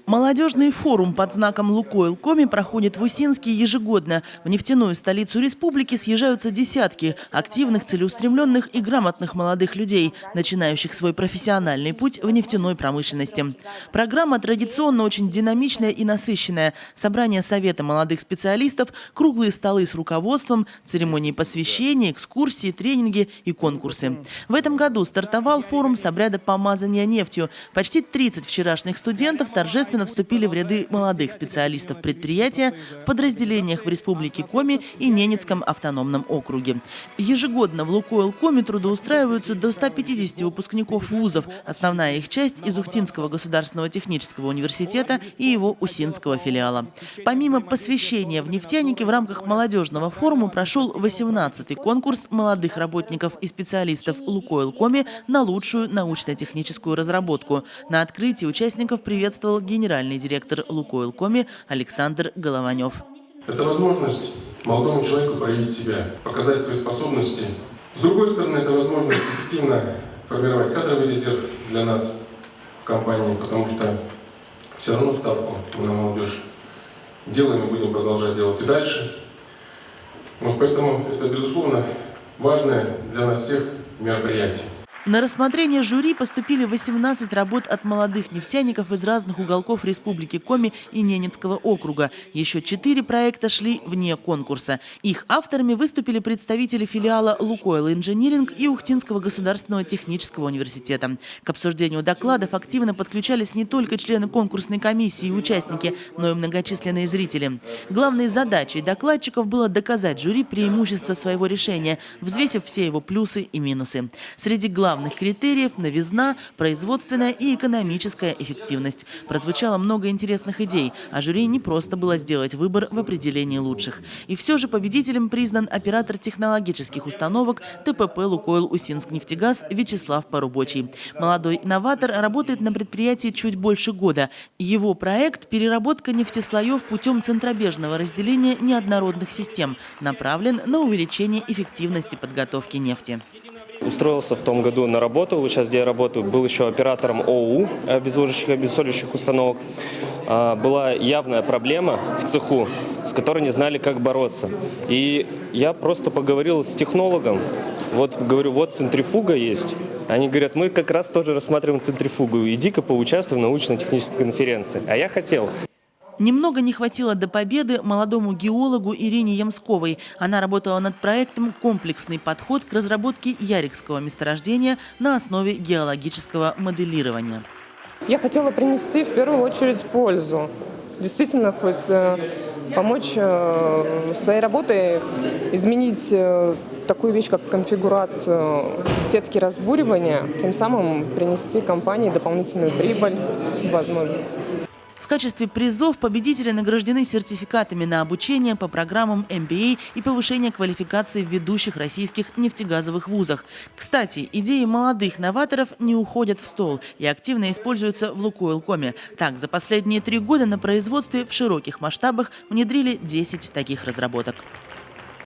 Молодежный форум под знаком «Лукойл Коми» проходит в Усинске ежегодно. В нефтяную столицу республики съезжаются десятки активных, целеустремленных и грамотных молодых людей, начинающих свой профессиональный путь в нефтяной промышленности. Программа традиционно очень динамичная и насыщенная. Собрание совета молодых специалистов, круглые столы с руководством, церемонии посвящения, экскурсии, тренинги и конкурсы. В этом году стартовал форум с обряда помазания нефтью. Почти 30 вчерашних студентов торжественно вступили в ряды молодых специалистов предприятия в подразделениях в Республике Коми и Ненецком автономном округе. Ежегодно в «Лукойл Коми» трудоустраиваются до 150 выпускников вузов. Основная их часть из Ухтинского государственного технического университета и его Усинского филиала. Помимо посвящения в нефтяники, в рамках молодежного форума прошел 18-й конкурс молодых работников и специалистов «Лукойл Коми» на лучшую научно-техническую разработку. На открытии участников приветствовал генеральный директор «Лукойл Коми» Александр Голованев. Это возможность молодому человеку проявить себя, показать свои способности. С другой стороны, это возможность эффективно формировать кадровый резерв для нас в компании, потому что все равно ставку мы на молодежь делаем и будем продолжать делать и дальше. Поэтому это, безусловно, важное для нас всех мероприятие. На рассмотрение жюри поступили 18 работ от молодых нефтяников из разных уголков Республики Коми и Ненецкого округа. Еще 4 проекта шли вне конкурса. Их авторами выступили представители филиала «Лукойл Инжиниринг» и Ухтинского государственного технического университета. К обсуждению докладов активно подключались не только члены конкурсной комиссии и участники, но и многочисленные зрители. Главной задачей докладчиков было доказать жюри преимущество своего решения, взвесив все его плюсы и минусы. Среди главных критериев – новизна, производственная и экономическая эффективность. Прозвучало много интересных идей, а жюри не просто было сделать выбор в определении лучших. И все же победителем признан оператор технологических установок ТПП «Лукойл Усинскнефтегаз» Вячеслав Порубочий. Молодой инноватор работает на предприятии чуть больше года. Его проект – переработка нефтеслоев путем центробежного разделения неоднородных систем, направлен на увеличение эффективности подготовки нефти. Устроился в том году на работу, вот сейчас где я работаю, был еще оператором ОУ, обезвоживающих и обезсоливающих установок. Была явная проблема в цеху, с которой не знали, как бороться. И я просто поговорил с технологом, говорю, вот центрифуга есть. Они говорят, мы как раз тоже рассматриваем центрифугу, иди-ка поучаствуй в научно-технической конференции. А я хотел. Немного не хватило до победы молодому геологу Ирине Ямсковой. Она работала над проектом «Комплексный подход к разработке Ярикского месторождения на основе геологического моделирования». Я хотела принести в первую очередь пользу. Действительно, хоть помочь своей работой изменить такую вещь, как конфигурацию сетки разбуривания, тем самым принести компании дополнительную прибыль и возможность. В качестве призов победители награждены сертификатами на обучение по программам MBA и повышение квалификации в ведущих российских нефтегазовых вузах. Кстати, идеи молодых новаторов не уходят в стол и активно используются в «Лукойл Коми». Так, за последние 3 года на производстве в широких масштабах внедрили 10 таких разработок.